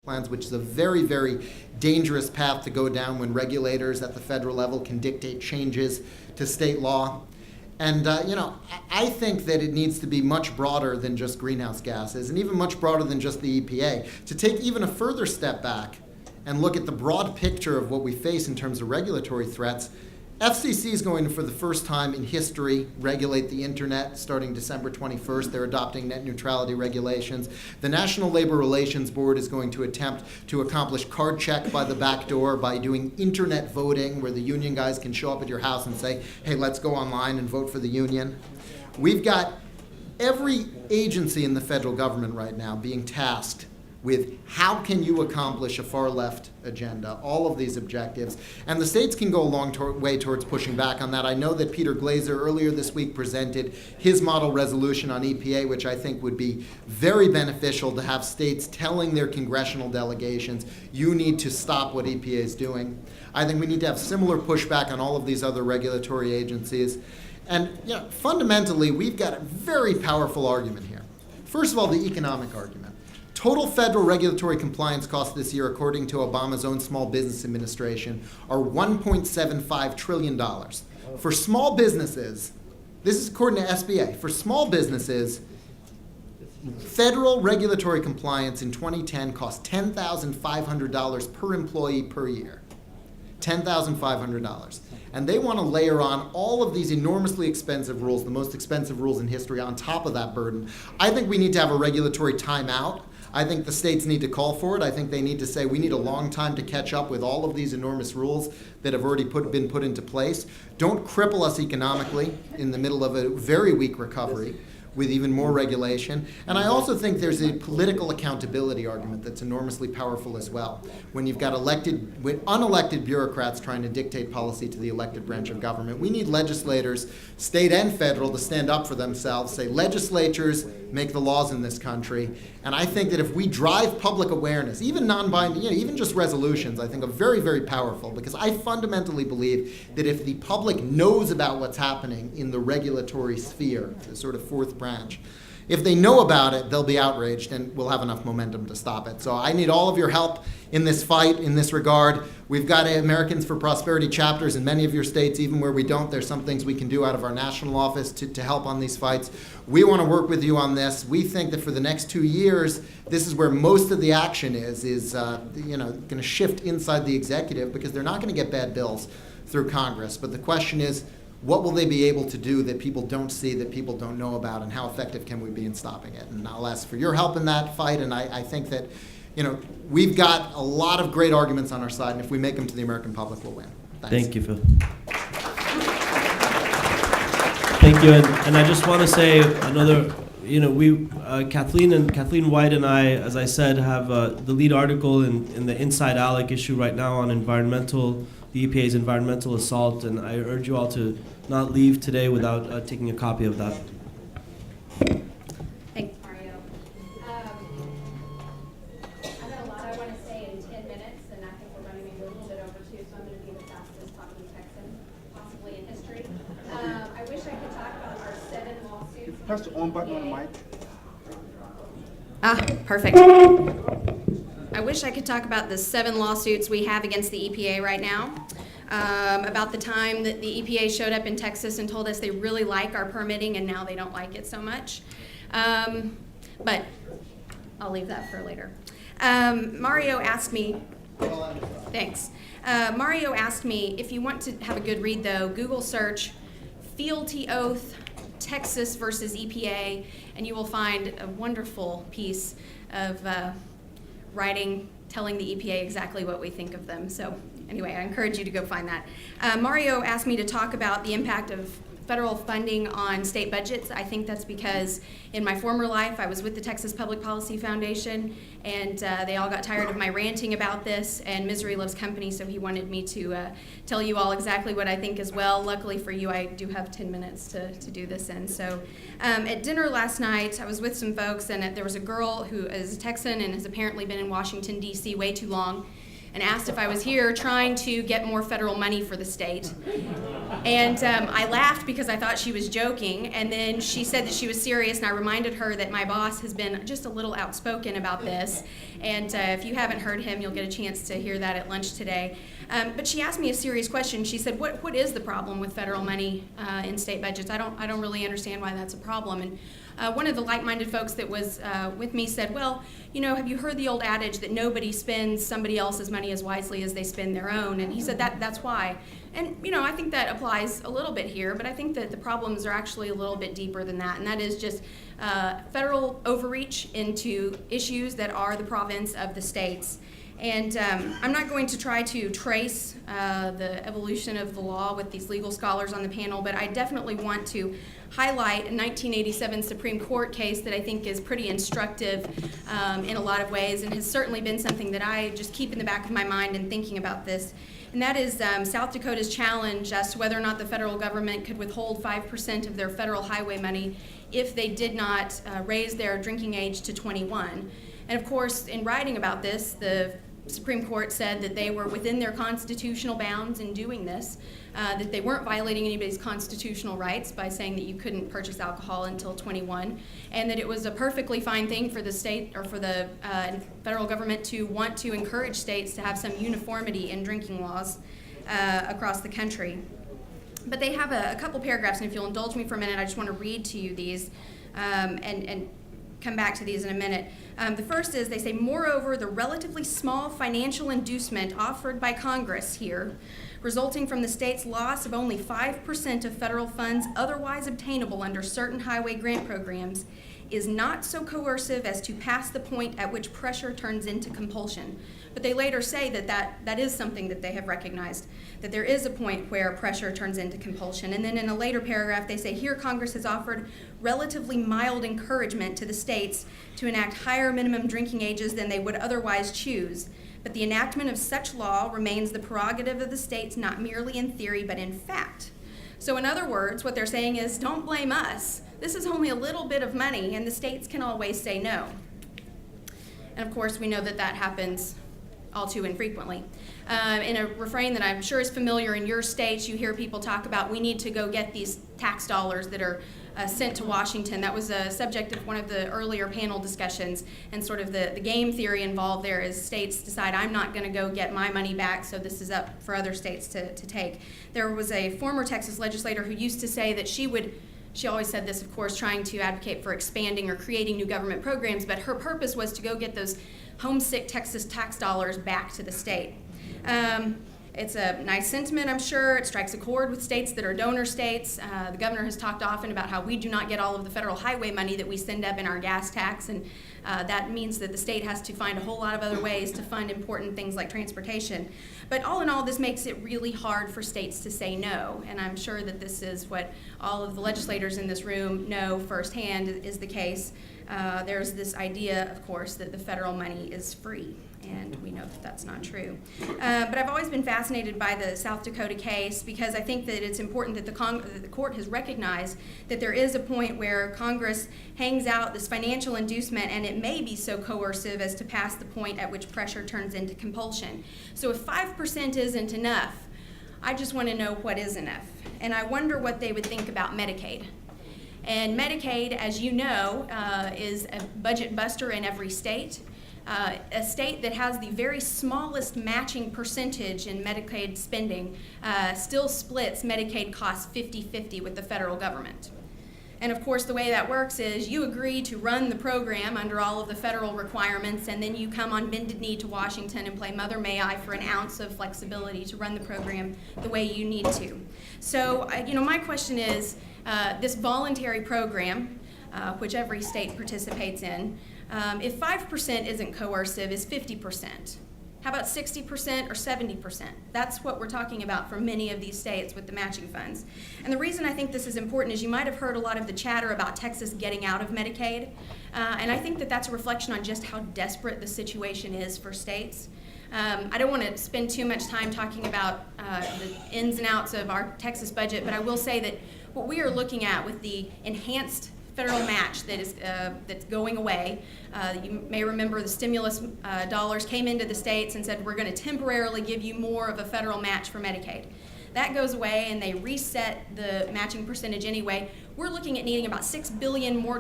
plans, which is a very, very dangerous path to go down when regulators at the federal level can dictate changes to state law. And, I think that it needs to be much broader than just greenhouse gases, and even much broader than just the EPA. To take even a further step back and look at the broad picture of what we face in terms of regulatory threats, FCC is going to, for the first time in history, regulate the internet starting December 21st. They're adopting net neutrality regulations. The National Labor Relations Board is going to attempt to accomplish card check by the back door by doing internet voting, where the union guys can show up at your house and say, hey, let's go online and vote for the union. We've got every agency in the federal government right now being tasked with how can you accomplish a far-left agenda, all of these objectives. And the states can go a long way towards pushing back on that. I know that Peter Glazer earlier this week presented his model resolution on EPA, which I think would be very beneficial to have states telling their congressional delegations, you need to stop what EPA is doing. I think we need to have similar pushback on all of these other regulatory agencies. And fundamentally, we've got a very powerful argument here. First of all, the economic argument. Total federal regulatory compliance costs this year, according to Obama's own Small Business Administration, are $1.75 trillion. For small businesses, this is according to SBA, for small businesses, federal regulatory compliance in 2010 cost $10,500 per employee per year. $10,500. And they want to layer on all of these enormously expensive rules, the most expensive rules in history, on top of that burden. I think we need to have a regulatory timeout. I think the states need to call for it. I think they need to say we need a long time to catch up with all of these enormous rules that have already been put into place. Don't cripple us economically in the middle of a very weak recovery with even more regulation. And I also think there's a political accountability argument that's enormously powerful as well. When you've got unelected bureaucrats trying to dictate policy to the elected branch of government, we need legislators, state and federal, to stand up for themselves, say legislatures make the laws in this country. And I think that if we drive public awareness, even non-binding, even just resolutions, I think are very, very powerful, because I fundamentally believe that if the public knows about what's happening in the regulatory sphere, the sort of fourth branch, if they know about it, they'll be outraged, and we'll have enough momentum to stop it. So I need all of your help in this fight, in this regard. We've got Americans for Prosperity chapters in many of your states. Even where we don't, there's some things we can do out of our national office to help on these fights. We want to work with you on this. We think that for the next 2 years, this is where most of the action is going to shift inside the executive, because they're not going to get bad bills through Congress. But the question is, what will they be able to do that people don't see, that people don't know about, and how effective can we be in stopping it? And I'll ask for your help in that fight, and I think that we've got a lot of great arguments on our side, and if we make them to the American public, we'll win. Thanks. Thank you, Phil. Thank you, and I just want to say another, Kathleen White and I, as I said, have the lead article in the Inside ALEC issue right now on the EPA's environmental assault, and I urge you all to not leave today without taking a copy of that. Thanks, Mario. I've got a lot I want to say in 10 minutes, and I think we're running a little bit over too, so I'm going to be the fastest talking Texan possibly in history. I wish I could talk about our 7 lawsuits. Press the on button on the mic. Perfect. I wish I could talk about the 7 lawsuits we have against the EPA right now. About the time that the EPA showed up in Texas and told us they really like our permitting and now they don't like it so much. But I'll leave that for later. Mario asked me, thanks. Mario asked me, if you want to have a good read though, Google search fealty oath Texas versus EPA, and you will find a wonderful piece of writing telling the EPA exactly what we think of them. So anyway, I encourage you to go find that. Mario asked me to talk about the impact of federal funding on state budgets. I think that's because in my former life, I was with the Texas Public Policy Foundation, and they all got tired of my ranting about this, and misery loves company, so he wanted me to tell you all exactly what I think as well. Luckily for you, I do have 10 minutes to do this in. So at dinner last night, I was with some folks, and there was a girl who is a Texan and has apparently been in Washington, D.C. way too long. and asked if I was here trying to get more federal money for the state. And I laughed because I thought she was joking, and then she said that she was serious, and I reminded her that my boss has been just a little outspoken about this, and if you haven't heard him, you'll get a chance to hear that at lunch today. But she asked me a serious question. She said, what is the problem with federal money in state budgets? I don't really understand why that's a problem. And one of the like-minded folks that was with me said, well, you know, have you heard the old adage that nobody spends somebody else's money as wisely as they spend their own? And he said that's why. And, you know, I think that applies a little bit here, but I think that the problems are actually a little bit deeper than that, and that is just federal overreach into issues that are the province of the states. And I'm not going to try to trace the evolution of the law with these legal scholars on the panel, but I definitely want to highlight a 1987 Supreme Court case that I think is pretty instructive in a lot of ways, and has certainly been something that I just keep in the back of my mind in thinking about this. And that is South Dakota's challenge as to whether or not the federal government could withhold 5% of their federal highway money if they did not raise their drinking age to 21. And of course, in writing about this, the Supreme Court said that they were within their constitutional bounds in doing this, that they weren't violating anybody's constitutional rights by saying that you couldn't purchase alcohol until 21, and that it was a perfectly fine thing for the state or for the federal government to want to encourage states to have some uniformity in drinking laws across the country. But they have a couple paragraphs, and if you'll indulge me for a minute, I just want to read to you these and come back to these in a minute. The first is, they say, moreover, the relatively small financial inducement offered by Congress here, resulting from the state's loss of only 5% of federal funds otherwise obtainable under certain highway grant programs, is not so coercive as to pass the point at which pressure turns into compulsion. But they later say that is something that they have recognized, that there is a point where pressure turns into compulsion. And then in a later paragraph, they say, here Congress has offered relatively mild encouragement to the states to enact higher minimum drinking ages than they would otherwise choose. But the enactment of such law remains the prerogative of the states, not merely in theory, but in fact. So in other words, what they're saying is, don't blame us. This is only a little bit of money, and the states can always say no. And of course, we know that that happens all too infrequently. In a refrain that I'm sure is familiar in your states, you hear people talk about, we need to go get these tax dollars that are sent to Washington. That was a subject of one of the earlier panel discussions, and sort of the game theory involved there is states decide, I'm not going to go get my money back, so this is up for other states to take. There was a former Texas legislator who used to say that she always said this, of course, trying to advocate for expanding or creating new government programs, but her purpose was to go get those homesick Texas tax dollars back to the state. It's a nice sentiment, I'm sure. It strikes a chord with states that are donor states. The governor has talked often about how we do not get all of the federal highway money that we send up in our gas tax, and that means that the state has to find a whole lot of other ways to fund important things like transportation. But all in all, this makes it really hard for states to say no, and I'm sure that this is what all of the legislators in this room know firsthand is the case. There's this idea, of course, that the federal money is free, and we know that that's not true. But I've always been fascinated by the South Dakota case because I think that it's important that the court has recognized that there is a point where Congress hangs out this financial inducement, and it may be so coercive as to pass the point at which pressure turns into compulsion. So if 5% isn't enough, I just want to know what is enough. And I wonder what they would think about Medicaid. And Medicaid, as you know, is a budget buster in every state. A state that has the very smallest matching percentage in Medicaid spending still splits Medicaid costs 50-50 with the federal government. And of course, the way that works is you agree to run the program under all of the federal requirements, and then you come on bended knee to Washington and play Mother May I for an ounce of flexibility to run the program the way you need to. So, my question is, this voluntary program, which every state participates in, if 5% isn't coercive, is 50%. How about 60% or 70%? That's what we're talking about for many of these states with the matching funds. And the reason I think this is important is you might have heard a lot of the chatter about Texas getting out of Medicaid. And I think that that's a reflection on just how desperate the situation is for states. I don't want to spend too much time talking about the ins and outs of our Texas budget, but I will say that what we are looking at with the enhanced federal match that is that's going away. You may remember the stimulus dollars came into the states and said, we're going to temporarily give you more of a federal match for Medicaid. That goes away, and they reset the matching percentage anyway. We're looking at needing about $6 billion more